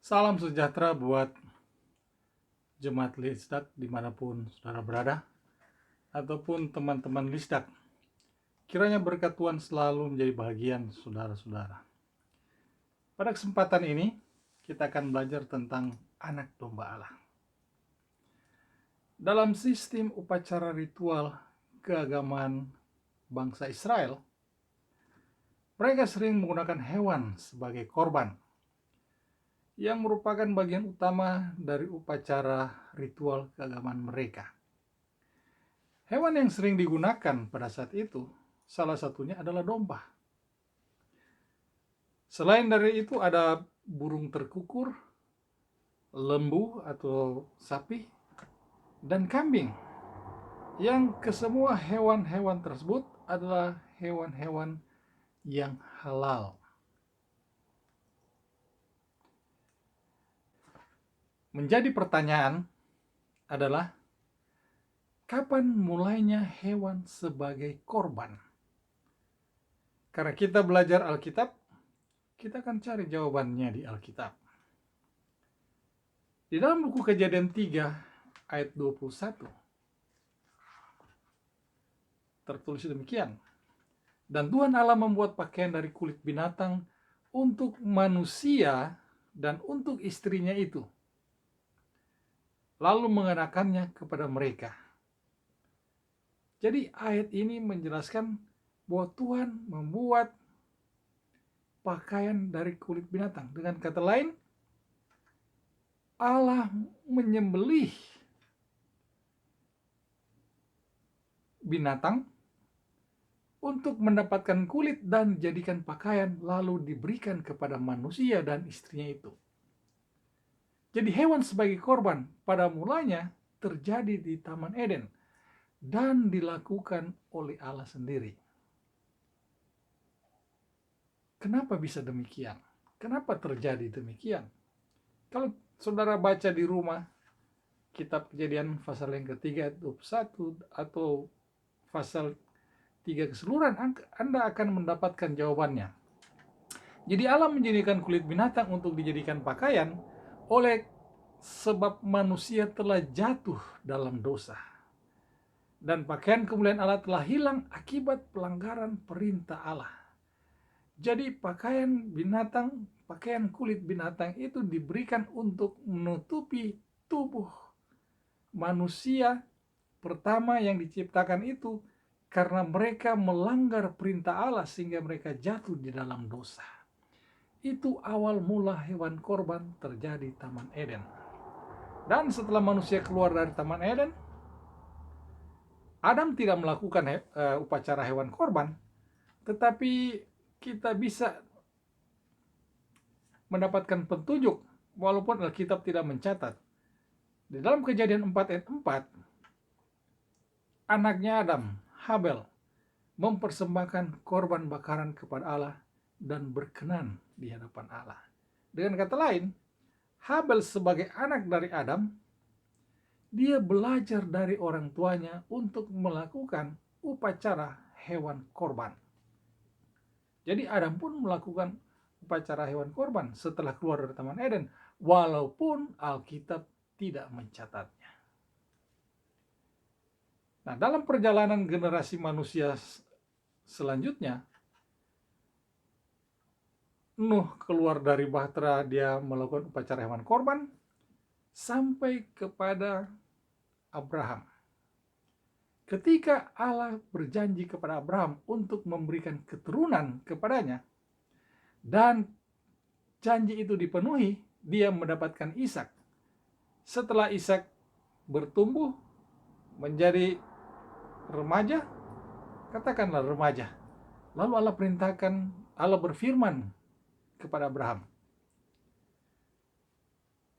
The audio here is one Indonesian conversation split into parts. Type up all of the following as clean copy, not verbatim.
Salam sejahtera buat jemaat Lisdak dimanapun saudara berada, ataupun teman-teman Lisdak. Kiranya berkat Tuhan selalu menjadi bahagian saudara-saudara. Pada kesempatan ini, kita akan belajar tentang anak domba Allah. Dalam sistem upacara ritual keagamaan bangsa Israel, mereka sering menggunakan hewan sebagai korban, yang merupakan bagian utama dari upacara ritual keagamaan mereka. Hewan yang sering digunakan pada saat itu, salah satunya adalah domba. Selain dari itu ada burung terkukur, lembu atau sapi, dan kambing. Yang kesemua hewan-hewan tersebut adalah hewan-hewan yang halal. Menjadi pertanyaan adalah, kapan mulainya hewan sebagai korban? Karena kita belajar Alkitab, kita akan cari jawabannya di Alkitab. Di dalam buku Kejadian 3 ayat 21 tertulis demikian. Dan Tuhan Allah membuat pakaian dari kulit binatang untuk manusia dan untuk istrinya itu, lalu mengenakannya kepada mereka. Jadi ayat ini menjelaskan bahwa Tuhan membuat pakaian dari kulit binatang. Dengan kata lain, Allah menyembelih binatang untuk mendapatkan kulit dan dijadikan pakaian, lalu diberikan kepada manusia dan istrinya itu. Jadi hewan sebagai korban pada mulanya terjadi di Taman Eden dan dilakukan oleh Allah sendiri. Kenapa bisa demikian? Kenapa terjadi demikian? Kalau saudara baca di rumah kitab Kejadian pasal yang ketiga 21 atau pasal 3 keseluruhan, Anda akan mendapatkan jawabannya. Jadi Allah menjadikan kulit binatang untuk dijadikan pakaian oleh sebab manusia telah jatuh dalam dosa. Dan pakaian kemuliaan Allah telah hilang akibat pelanggaran perintah Allah. Jadi pakaian kulit binatang itu diberikan untuk menutupi tubuh manusia pertama yang diciptakan itu, karena mereka melanggar perintah Allah sehingga mereka jatuh di dalam dosa. Itu awal mula hewan korban terjadi di Taman Eden. Dan setelah manusia keluar dari Taman Eden, Adam tidak melakukan upacara hewan korban, tetapi kita bisa mendapatkan petunjuk walaupun Alkitab tidak mencatat. Di dalam Kejadian 4 ayat 4, anaknya Adam, Habel, mempersembahkan korban bakaran kepada Allah dan berkenan di hadapan Allah. Dengan kata lain, Habel sebagai anak dari Adam, dia belajar dari orang tuanya untuk melakukan upacara hewan korban. Jadi Adam pun melakukan upacara hewan korban setelah keluar dari Taman Eden, walaupun Alkitab tidak mencatatnya. Nah, dalam perjalanan generasi manusia selanjutnya, Nuh keluar dari bahtera, dia melakukan upacara hewan korban sampai kepada Abraham. Ketika Allah berjanji kepada Abraham untuk memberikan keturunan kepadanya, dan janji itu dipenuhi, dia mendapatkan Ishak. Setelah Ishak bertumbuh menjadi remaja, katakanlah remaja, lalu Allah berfirman kepada Abraham,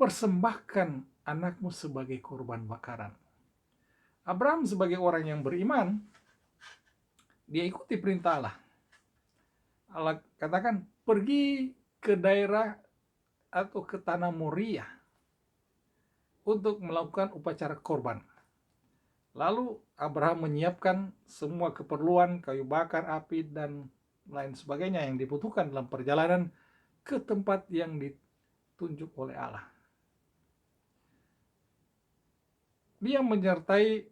persembahkan anakmu sebagai korban bakaran. Abraham sebagai orang yang beriman, dia ikuti perintah Allah. Allah katakan, pergi ke daerah atau ke tanah Moria untuk melakukan upacara korban. Lalu Abraham menyiapkan semua keperluan, kayu bakar, api, dan lain sebagainya yang dibutuhkan dalam perjalanan ke tempat yang ditunjuk oleh Allah. Dia menyertai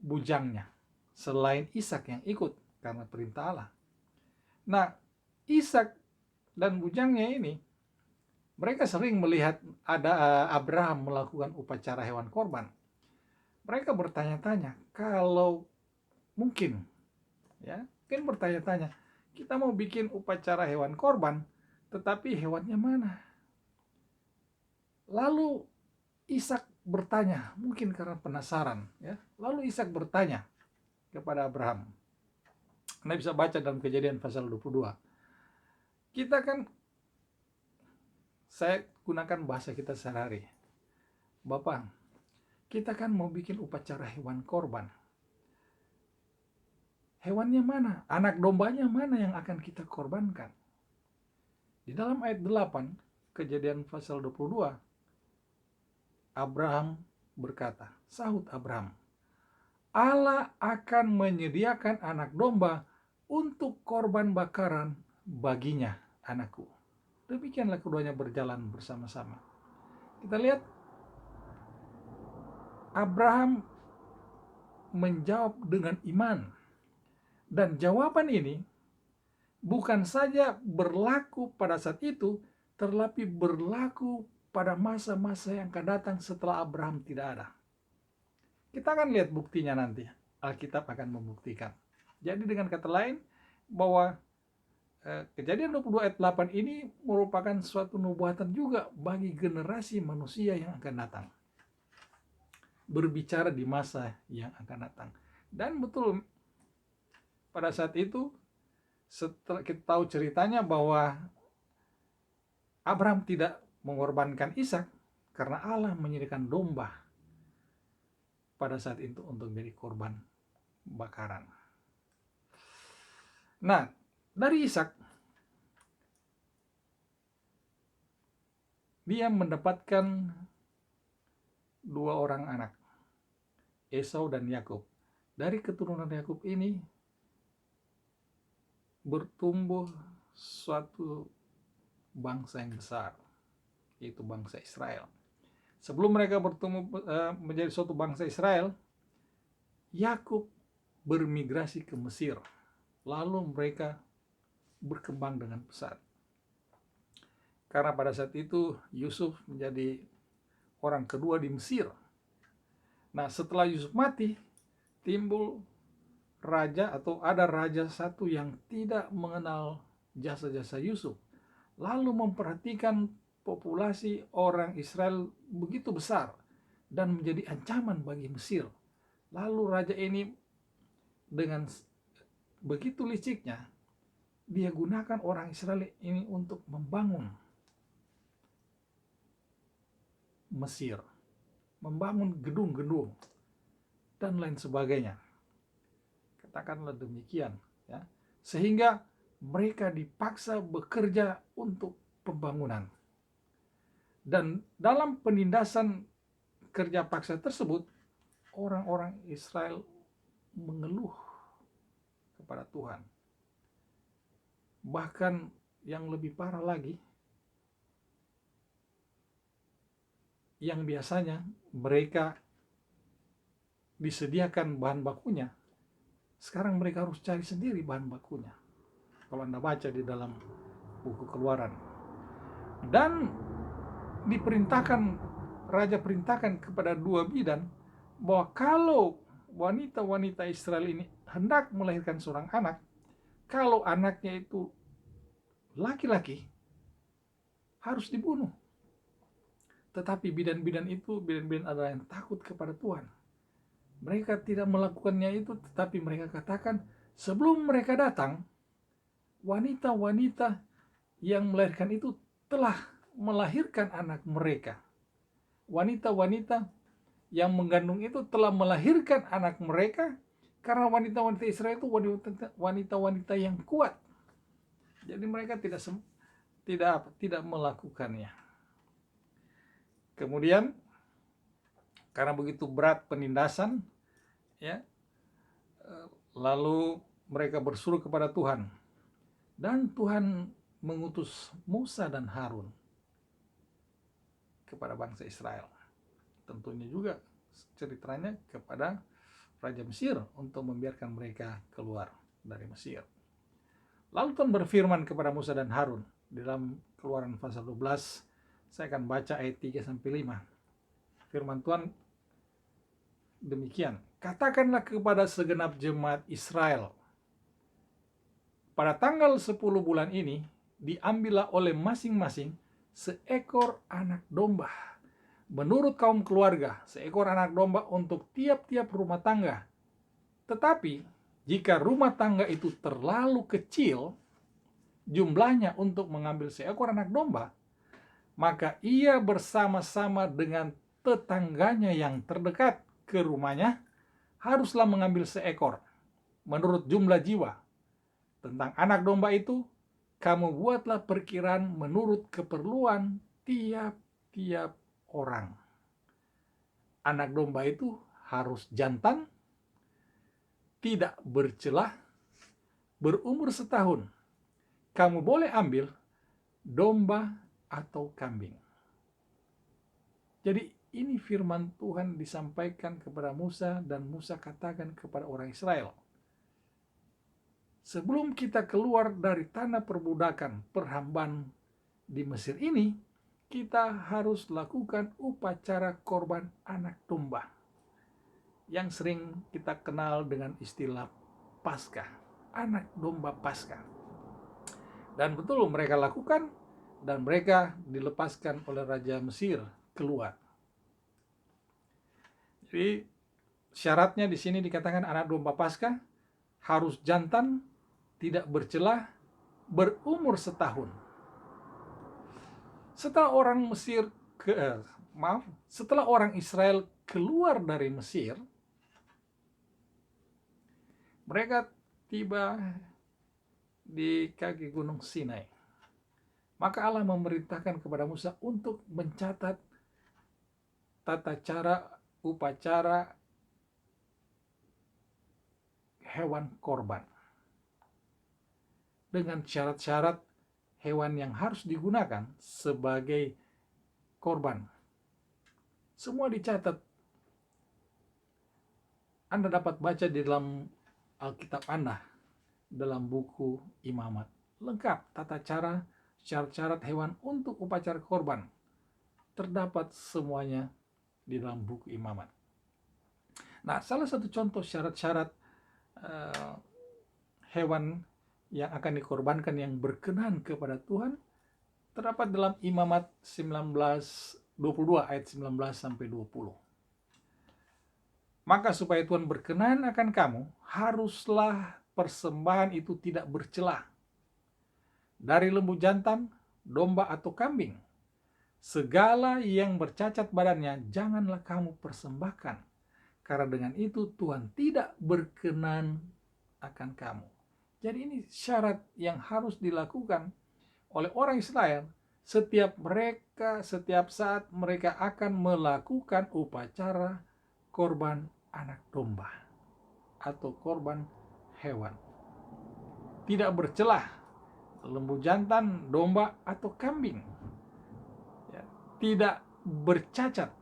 bujangnya selain Ishak yang ikut karena perintah Allah. Nah, Ishak dan bujangnya ini, mereka sering melihat ada Abraham melakukan upacara hewan korban. Mereka bertanya-tanya, kalau mungkin bertanya-tanya, kita mau bikin upacara hewan korban, tetapi hewannya mana? Lalu Ishak bertanya, mungkin karena penasaran, ya. Lalu Ishak bertanya kepada Abraham. Anda bisa baca dalam Kejadian pasal 22. Saya gunakan bahasa kita sehari-hari. Bapak, kita kan mau bikin upacara hewan korban. Hewannya mana? Anak dombanya mana yang akan kita korbankan? Di dalam ayat 8, Kejadian pasal 22, Abraham berkata, sahut Abraham, Allah akan menyediakan anak domba untuk korban bakaran baginya, anakku. Demikianlah keduanya berjalan bersama-sama. Kita lihat Abraham menjawab dengan iman. Dan jawaban ini bukan saja berlaku pada saat itu, tetapi berlaku pada masa-masa yang akan datang setelah Abraham tidak ada. Kita akan lihat buktinya nanti. Alkitab akan membuktikan. Jadi dengan kata lain, bahwa Kejadian 22 ayat 8 ini merupakan suatu nubuatan juga bagi generasi manusia yang akan datang. Berbicara di masa yang akan datang. Dan betul, pada saat itu, setelah kita tahu ceritanya bahwa Abraham tidak mengorbankan Ishak karena Allah menyediakan domba pada saat itu untuk menjadi korban bakaran. Nah, dari Ishak dia mendapatkan dua orang anak, Esau dan Yakub. Dari keturunan Yakub ini bertumbuh suatu bangsa yang besar, yaitu bangsa Israel. Sebelum mereka bertumbuh menjadi suatu bangsa Israel, Yakub bermigrasi ke Mesir. Lalu mereka berkembang dengan pesat. Karena pada saat itu Yusuf menjadi orang kedua di Mesir. Nah, setelah Yusuf mati, timbul raja atau ada raja satu yang tidak mengenal jasa-jasa Yusuf. Lalu memperhatikan populasi orang Israel begitu besar dan menjadi ancaman bagi Mesir. Lalu raja ini dengan begitu liciknya, dia gunakan orang Israel ini untuk membangun Mesir, membangun gedung-gedung dan lain sebagainya. Katakanlah demikian, ya. Sehingga mereka dipaksa bekerja untuk pembangunan. Dan dalam penindasan kerja paksa tersebut, orang-orang Israel mengeluh kepada Tuhan. Bahkan yang lebih parah lagi, yang biasanya mereka disediakan bahan bakunya, sekarang mereka harus cari sendiri bahan bakunya. Kalau Anda baca di dalam buku Keluaran. Dan Raja perintahkan kepada dua bidan bahwa kalau wanita-wanita Israel ini hendak melahirkan seorang anak, kalau anaknya itu laki-laki, harus dibunuh. Tetapi bidan-bidan adalah yang takut kepada Tuhan. Mereka tidak melakukannya itu, tetapi mereka katakan, sebelum mereka datang, wanita-wanita yang melahirkan itu telah melahirkan anak mereka. Wanita-wanita yang mengandung itu telah melahirkan anak mereka, karena wanita-wanita Israel itu wanita-wanita yang kuat. Jadi mereka tidak melakukannya. Kemudian karena begitu berat penindasan, ya, lalu mereka berseru kepada Tuhan, dan Tuhan mengutus Musa dan Harun kepada bangsa Israel. Tentunya juga ceritanya kepada Raja Mesir untuk membiarkan mereka keluar dari Mesir. Lalu Tuhan berfirman kepada Musa dan Harun di dalam Keluaran pasal 12. Saya akan baca ayat 3-5. Firman Tuhan demikian. Katakanlah kepada segenap jemaat Israel, pada tanggal 10 bulan ini diambillah oleh masing-masing seekor anak domba menurut kaum keluarga, seekor anak domba untuk tiap-tiap rumah tangga. Tetapi jika rumah tangga itu terlalu kecil jumlahnya untuk mengambil seekor anak domba, maka ia bersama-sama dengan tetangganya yang terdekat ke rumahnya haruslah mengambil seekor menurut jumlah jiwa. Tentang anak domba itu, kamu buatlah perkiraan menurut keperluan tiap-tiap orang. Anak domba itu harus jantan, tidak bercelah, berumur setahun. Kamu boleh ambil domba atau kambing. Jadi ini firman Tuhan disampaikan kepada Musa, dan Musa katakan kepada orang Israel. Sebelum kita keluar dari tanah perbudakan perhambaan di Mesir ini, kita harus lakukan upacara korban anak domba yang sering kita kenal dengan istilah Paskah, anak domba Paskah. Dan betul mereka lakukan, dan mereka dilepaskan oleh Raja Mesir keluar. Jadi syaratnya di sini dikatakan anak domba Paskah harus jantan, tidak bercelah, berumur setahun. Setelah orang Israel keluar dari Mesir, mereka tiba di kaki Gunung Sinai. Maka Allah memerintahkan kepada Musa untuk mencatat tata cara upacara hewan korban dengan syarat-syarat hewan yang harus digunakan sebagai korban. Semua dicatat. Anda dapat baca di dalam Alkitab Anda, dalam buku Imamat. Lengkap tata cara, syarat-syarat hewan untuk upacara korban. Terdapat semuanya di dalam buku Imamat. Nah, salah satu contoh syarat-syarat hewan yang akan dikorbankan yang berkenan kepada Tuhan terdapat dalam Imamat 22 ayat 19-20. Maka supaya Tuhan berkenan akan kamu, haruslah persembahan itu tidak bercelah. Dari lembu jantan, domba atau kambing, segala yang bercacat badannya janganlah kamu persembahkan, karena dengan itu Tuhan tidak berkenan akan kamu. Jadi ini syarat yang harus dilakukan oleh orang Israel setiap saat mereka akan melakukan upacara korban anak domba atau korban hewan. Tidak bercelah, lembu jantan, domba atau kambing. Ya, tidak bercacat.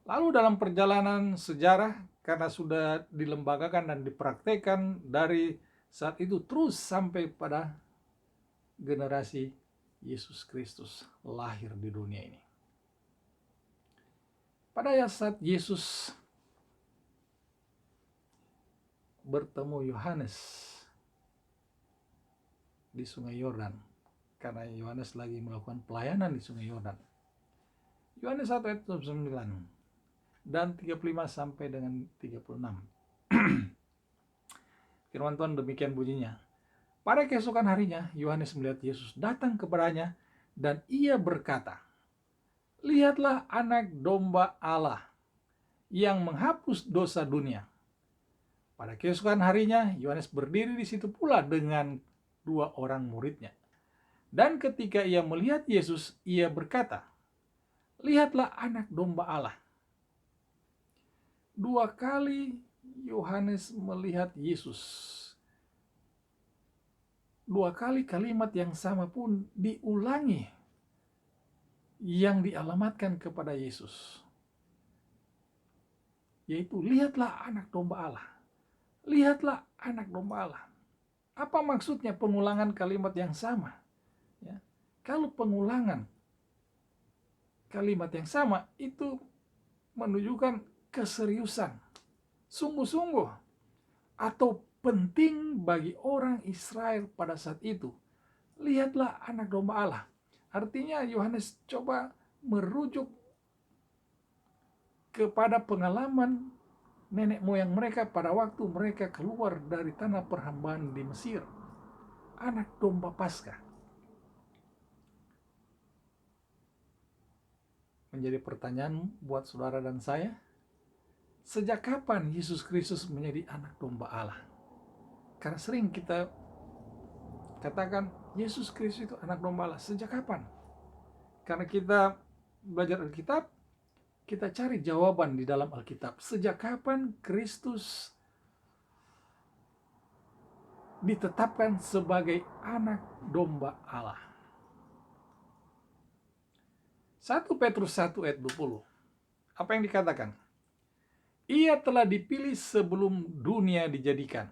Lalu dalam perjalanan sejarah, karena sudah dilembagakan dan dipraktekkan dari saat itu terus sampai pada generasi Yesus Kristus lahir di dunia ini. Pada saat Yesus bertemu Yohanes di Sungai Yordan, karena Yohanes lagi melakukan pelayanan di Sungai Yordan. Yohanes 1 ayat 9 dan 35 sampai dengan 36. Firman Tuhan demikian bunyinya. Pada keesokan harinya, Yohanes melihat Yesus datang kepadanya, dan ia berkata, "Lihatlah anak domba Allah yang menghapus dosa dunia." Pada keesokan harinya, Yohanes berdiri di situ pula dengan 2 orang muridnya. Dan ketika ia melihat Yesus, ia berkata, "Lihatlah anak domba Allah." 2 kali Yohanes melihat Yesus. 2 kali kalimat yang sama pun diulangi yang dialamatkan kepada Yesus, yaitu lihatlah anak domba Allah. Lihatlah anak domba Allah. Apa maksudnya pengulangan kalimat yang sama? Ya. Kalau pengulangan kalimat yang sama itu menunjukkan keseriusan, sungguh-sungguh, atau penting bagi orang Israel pada saat itu. Lihatlah anak domba Allah. Artinya Yohanes coba merujuk kepada pengalaman nenek moyang mereka pada waktu mereka keluar dari tanah perhambaan di Mesir. Anak domba Paskah. Menjadi pertanyaan buat saudara dan saya, sejak kapan Yesus Kristus menjadi anak domba Allah? Karena sering kita katakan Yesus Kristus itu anak domba Allah. Sejak kapan? Karena kita belajar Alkitab, kita cari jawaban di dalam Alkitab. Sejak kapan Kristus ditetapkan sebagai anak domba Allah? 1 Petrus 1 ayat 20. Apa yang dikatakan? Ia telah dipilih sebelum dunia dijadikan.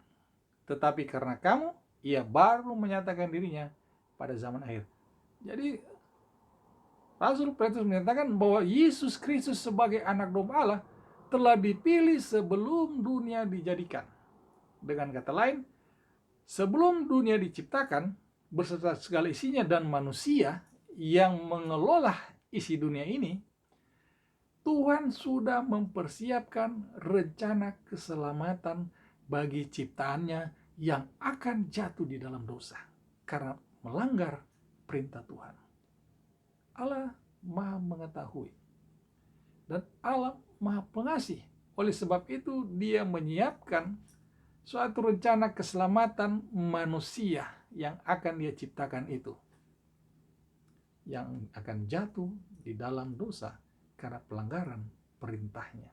Tetapi karena kamu, ia baru menyatakan dirinya pada zaman akhir. Jadi Rasul Petrus menyatakan bahwa Yesus Kristus sebagai anak domba Allah telah dipilih sebelum dunia dijadikan. Dengan kata lain, sebelum dunia diciptakan beserta segala isinya dan manusia yang mengelola isi dunia ini, Tuhan sudah mempersiapkan rencana keselamatan bagi ciptaannya yang akan jatuh di dalam dosa karena melanggar perintah Tuhan. Allah Maha mengetahui dan Allah Maha pengasih. Oleh sebab itu Dia menyiapkan suatu rencana keselamatan manusia yang akan Dia ciptakan itu, yang akan jatuh di dalam dosa karena pelanggaran perintahnya.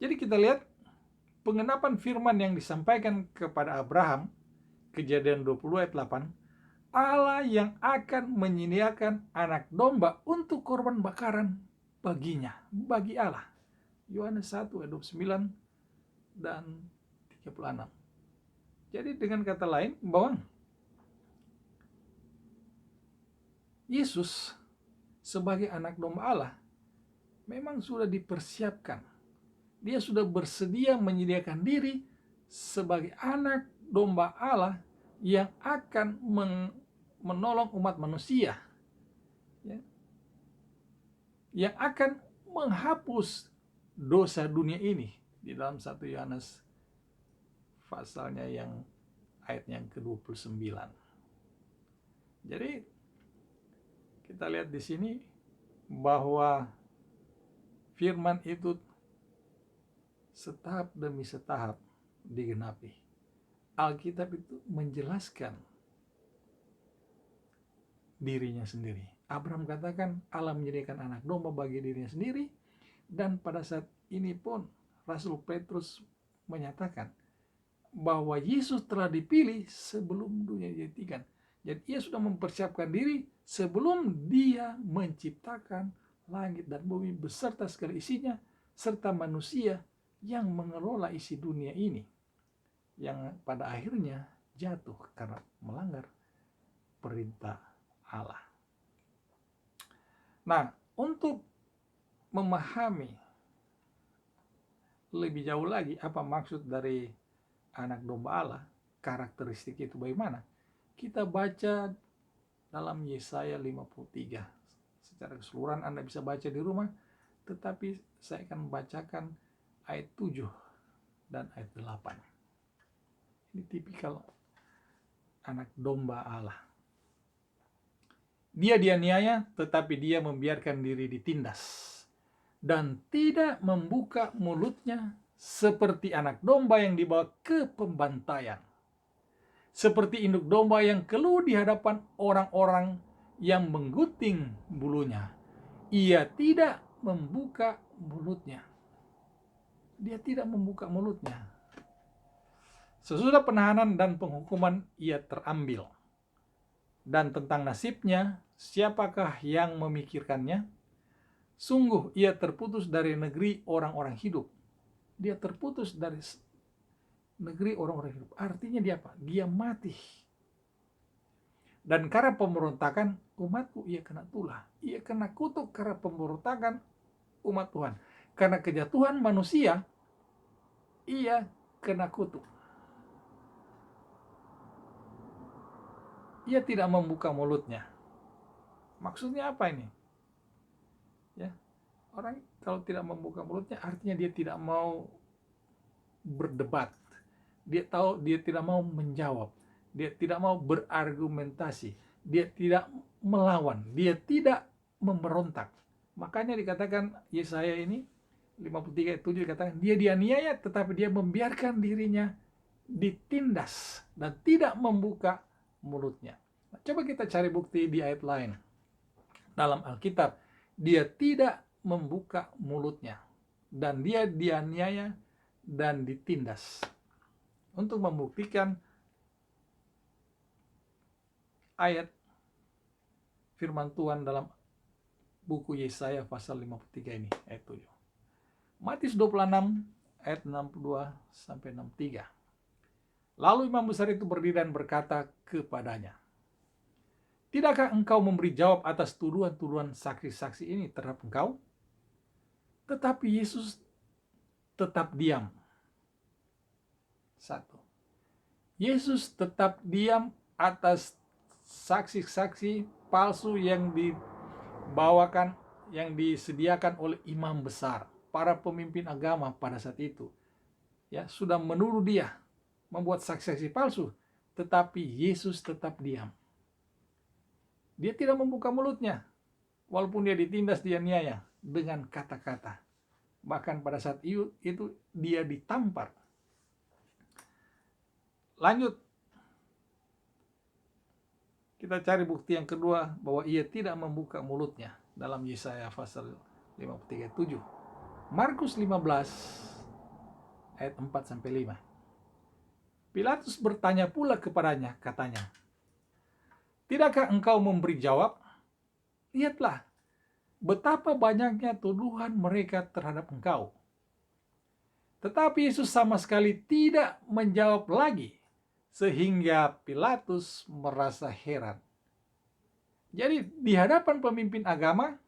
Jadi kita lihat pengenapan firman yang disampaikan kepada Abraham, Kejadian 20 ayat 8, Allah yang akan menyediakan anak domba untuk korban bakaran baginya, bagi Allah. Yohanes 1 ayat 29 dan 36. Jadi dengan kata lain bahwa Yesus sebagai anak domba Allah memang sudah dipersiapkan. Dia sudah bersedia menyediakan diri sebagai anak domba Allah yang akan menolong umat manusia, ya, yang akan menghapus dosa dunia ini di dalam 1 Yohanes pasalnya yang ayat yang ke-29. Jadi kita lihat di sini bahwa firman itu setahap demi setahap digenapi. Alkitab itu menjelaskan dirinya sendiri. Abraham katakan Allah menyediakan anak domba bagi dirinya sendiri, dan pada saat ini pun Rasul Petrus menyatakan bahwa Yesus telah dipilih sebelum dunia dijadikan. Jadi ia sudah mempersiapkan diri sebelum Dia menciptakan langit dan bumi beserta segala isinya, serta manusia yang mengelola isi dunia ini, yang pada akhirnya jatuh karena melanggar perintah Allah. Nah, untuk memahami lebih jauh lagi apa maksud dari anak domba Allah, karakteristik itu bagaimana, kita baca dalam Yesaya 53. Secara keseluruhan Anda bisa baca di rumah, tetapi saya akan membacakan ayat 7 dan ayat 8. Ini tipikal anak domba Allah. Dia dianiaya, tetapi dia membiarkan diri ditindas, dan tidak membuka mulutnya, seperti anak domba yang dibawa ke pembantaian, seperti induk domba yang keluh di hadapan orang-orang yang menggunting bulunya. Ia tidak membuka mulutnya. Dia tidak membuka mulutnya. Sesudah penahanan dan penghukuman ia terambil. Dan tentang nasibnya, siapakah yang memikirkannya? Sungguh ia terputus dari negeri orang-orang hidup. Dia terputus dari negeri orang-orang hidup. Artinya dia apa? Dia mati. Dan karena pemberontakan umatku, ia kena tulah. Ia kena kutuk karena pemberontakan umat Tuhan. Karena kejatuhan manusia, ia kena kutuk. Ia tidak membuka mulutnya. Maksudnya apa ini? Ya, orang kalau tidak membuka mulutnya artinya dia tidak mau berdebat. Dia tidak mau menjawab. Dia tidak mau berargumentasi. Dia tidak melawan. Dia tidak memberontak. Makanya dikatakan Yesaya ini 53 ayat 7 dikatakan dia dianiaya tetapi dia membiarkan dirinya ditindas dan tidak membuka mulutnya. Nah, coba kita cari bukti di ayat lain. Dalam Alkitab, dia tidak membuka mulutnya dan dia dianiaya dan ditindas. Untuk membuktikan ayat firman Tuhan dalam buku Yesaya pasal 53 ini, ayat 7. Matius 26 ayat 62 sampai 63. Lalu imam besar itu berdiri dan berkata kepadanya, "Tidakkah engkau memberi jawab atas tuduhan-tuduhan saksi-saksi ini terhadap engkau?" Tetapi Yesus tetap diam. 1. Yesus tetap diam atas saksi-saksi palsu yang dibawakan, yang disediakan oleh imam besar, para pemimpin agama pada saat itu. Ya, sudah menuduh dia membuat saksi-saksi palsu, tetapi Yesus tetap diam. Dia tidak membuka mulutnya, walaupun dia ditindas, dianiaya dengan kata-kata. Bahkan pada saat itu dia ditampar. Lanjut, kita cari bukti yang kedua bahwa ia tidak membuka mulutnya dalam Yesaya pasal 53:7. Markus 15 ayat 4 sampai 5. Pilatus bertanya pula kepadanya, katanya, "Tidakkah engkau memberi jawab? Lihatlah betapa banyaknya tuduhan mereka terhadap engkau." Tetapi Yesus sama sekali tidak menjawab lagi, sehingga Pilatus merasa heran. Jadi di hadapan pemimpin agama,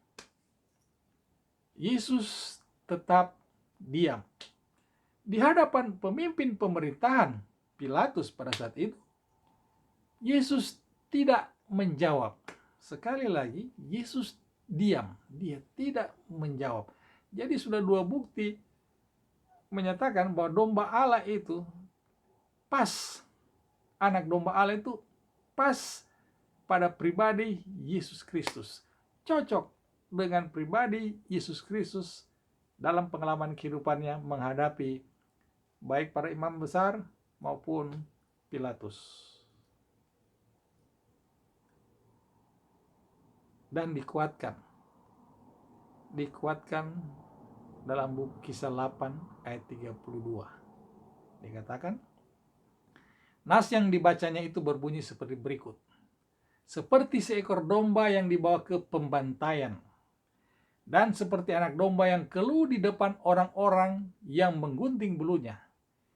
Yesus tetap diam. Di hadapan pemimpin pemerintahan, Pilatus pada saat itu, Yesus tidak menjawab. Sekali lagi, Yesus diam. Dia tidak menjawab. Jadi sudah dua bukti menyatakan bahwa domba Allah itu pas. Anak domba Allah itu pas pada pribadi Yesus Kristus. Cocok dengan pribadi Yesus Kristus dalam pengalaman kehidupannya menghadapi baik para imam besar maupun Pilatus. Dan dikuatkan dalam buku Kisah 8 ayat 32. Dikatakan, nas yang dibacanya itu berbunyi seperti berikut. Seperti seekor domba yang dibawa ke pembantaian, dan seperti anak domba yang keluh di depan orang-orang yang menggunting bulunya,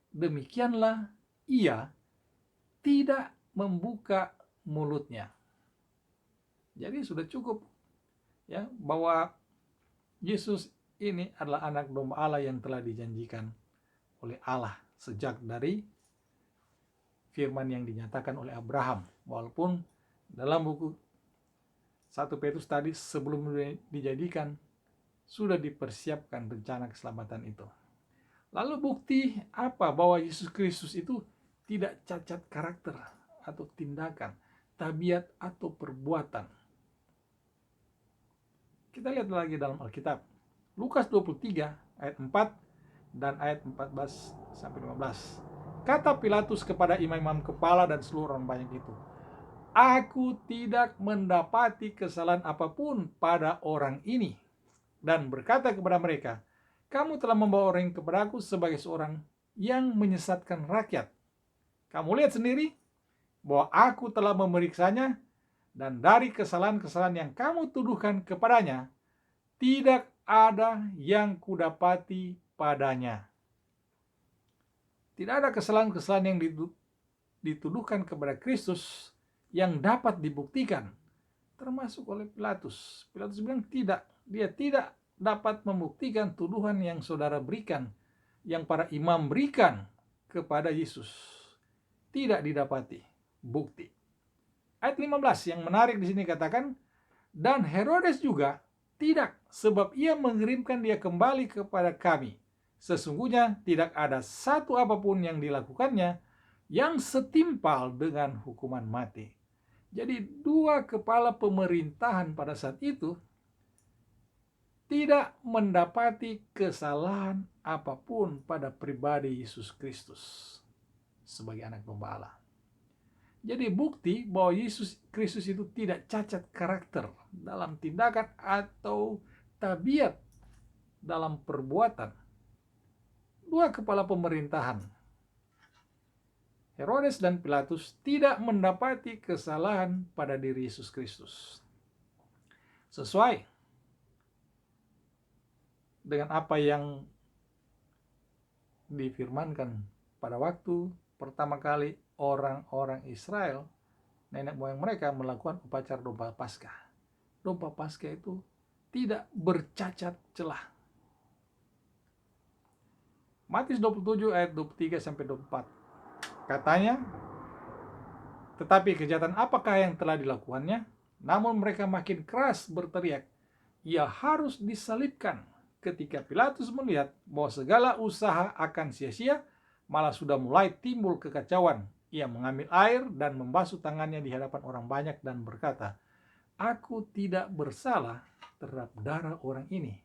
demikianlah ia tidak membuka mulutnya. Jadi sudah cukup ya bahwa Yesus ini adalah anak domba Allah yang telah dijanjikan oleh Allah sejak dari firman yang dinyatakan oleh Abraham. Walaupun dalam buku 1 Petrus tadi sebelum dijadikan sudah dipersiapkan rencana keselamatan itu. Lalu bukti apa bahwa Yesus Kristus itu tidak cacat karakter atau tindakan, tabiat atau perbuatan? Kita lihat lagi dalam Alkitab. Lukas 23 ayat 4 dan ayat 14 sampai 15. Kata Pilatus kepada imam-imam kepala dan seluruh orang banyak itu, "Aku tidak mendapati kesalahan apapun pada orang ini." Dan berkata kepada mereka, "Kamu telah membawa orang kepadaku sebagai seorang yang menyesatkan rakyat. Kamu lihat sendiri bahwa aku telah memeriksanya dan dari kesalahan-kesalahan yang kamu tuduhkan kepadanya, tidak ada yang kudapati padanya. Tidak ada kesalahan-kesalahan yang dituduhkan kepada Kristus yang dapat dibuktikan, termasuk oleh Pilatus. Pilatus bilang tidak, dia tidak dapat membuktikan tuduhan yang saudara berikan, yang para imam berikan kepada Yesus. Tidak didapati bukti. Ayat 15 yang menarik di sini katakan, dan Herodes juga tidak, sebab ia mengirimkan dia kembali kepada kami. Sesungguhnya tidak ada satu apapun yang dilakukannya yang setimpal dengan hukuman mati. Jadi dua kepala pemerintahan pada saat itu tidak mendapati kesalahan apapun pada pribadi Yesus Kristus sebagai anak domba Allah. Jadi bukti bahwa Yesus Kristus itu tidak cacat karakter dalam tindakan atau tabiat dalam perbuatan. Dua kepala pemerintahan, Herodes dan Pilatus, tidak mendapati kesalahan pada diri Yesus Kristus. Sesuai dengan apa yang difirmankan pada waktu pertama kali orang-orang Israel, nenek moyang mereka melakukan upacara domba Paskah. Domba Paskah itu tidak bercacat celah. Matius 27 ayat 23 sampai 24. Katanya, tetapi kejahatan apakah yang telah dilakukannya? Namun mereka makin keras berteriak, ia harus disalibkan. Ketika Pilatus melihat bahwa segala usaha akan sia-sia, malah sudah mulai timbul kekacauan. Ia mengambil air dan membasuh tangannya di hadapan orang banyak dan berkata, aku tidak bersalah terhadap darah orang ini.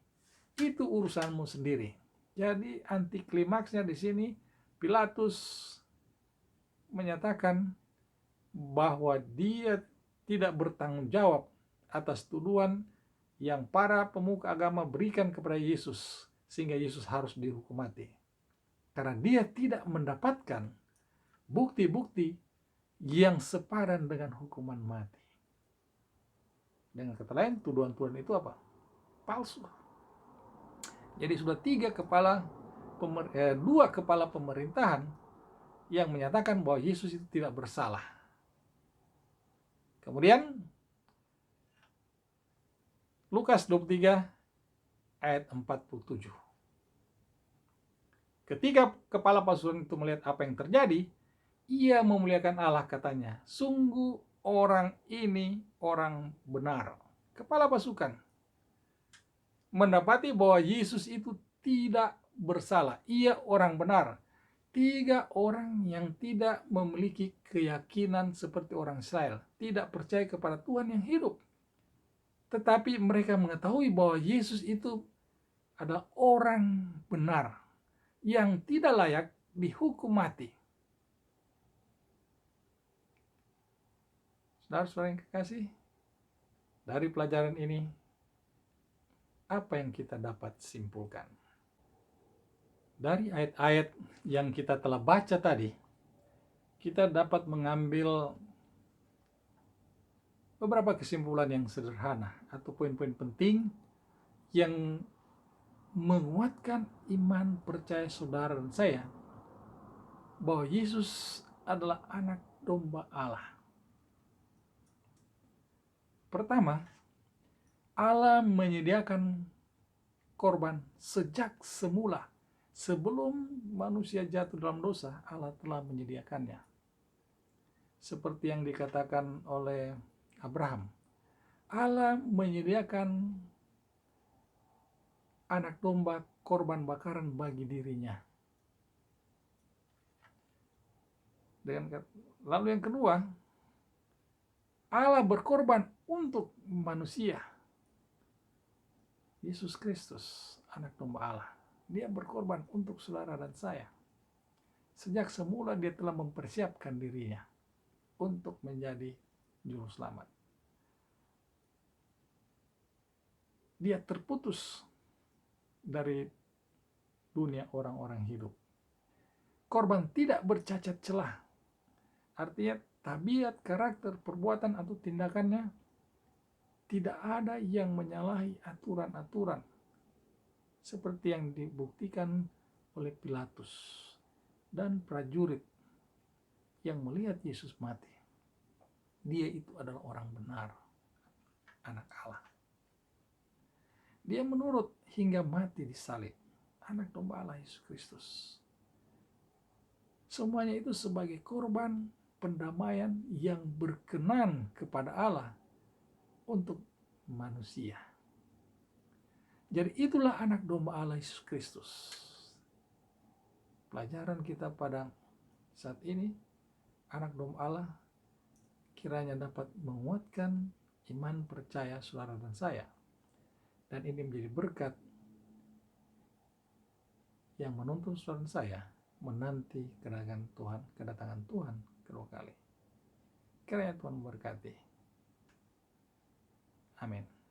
Itu urusanmu sendiri. Jadi anti klimaksnya di sini, Pilatus menyatakan bahwa dia tidak bertanggung jawab atas tuduhan yang para pemuka agama berikan kepada Yesus, sehingga Yesus harus dihukum mati. Karena dia tidak mendapatkan bukti-bukti yang sepadan dengan hukuman mati. Dengan kata lain, tuduhan-tuduhan itu apa? Palsu. Jadi sudah dua kepala pemerintahan yang menyatakan bahwa Yesus itu tidak bersalah. Kemudian Lukas 23 ayat 47. Ketika kepala pasukan itu melihat apa yang terjadi, ia memuliakan Allah, katanya, sungguh orang ini orang benar. Kepala pasukan mendapati bahwa Yesus itu tidak bersalah. Ia orang benar. Tiga orang yang tidak memiliki keyakinan seperti orang Israel, tidak percaya kepada Tuhan yang hidup. Tetapi mereka mengetahui bahwa Yesus itu adalah orang benar yang tidak layak dihukum mati. Saudara-saudara yang kekasih, dari pelajaran ini, apa yang kita dapat simpulkan? Dari ayat-ayat yang kita telah baca tadi, kita dapat mengambil beberapa kesimpulan yang sederhana atau poin-poin penting yang menguatkan iman percaya saudara dan saya bahwa Yesus adalah anak domba Allah. Pertama, Allah menyediakan korban sejak semula. Sebelum manusia jatuh dalam dosa, Allah telah menyediakannya. Seperti yang dikatakan oleh Abraham, Allah menyediakan anak domba korban bakaran bagi dirinya. Lalu yang kedua, Allah berkorban untuk manusia. Yesus Kristus, anak domba Allah, dia berkorban untuk saudara dan saya. Sejak semula dia telah mempersiapkan dirinya untuk menjadi juru selamat. Dia terputus dari dunia orang-orang hidup. Korban tidak bercacat celah. Artinya tabiat, karakter, perbuatan atau tindakannya tidak ada yang menyalahi aturan-aturan seperti yang dibuktikan oleh Pilatus dan prajurit yang melihat Yesus mati. Dia itu adalah orang benar, anak Allah. Dia menurut hingga mati di salib, anak domba Allah Yesus Kristus. Semuanya itu sebagai korban pendamaian yang berkenan kepada Allah untuk manusia. Jadi itulah anak domba Allah Yesus Kristus. Pelajaran kita pada saat ini, anak domba Allah kiranya dapat menguatkan iman percaya saudara dan saya. Dan ini menjadi berkat yang menuntun saudara dan saya menanti kedatangan Tuhan kedua kali. Kiranya Tuhan memberkati. Amin.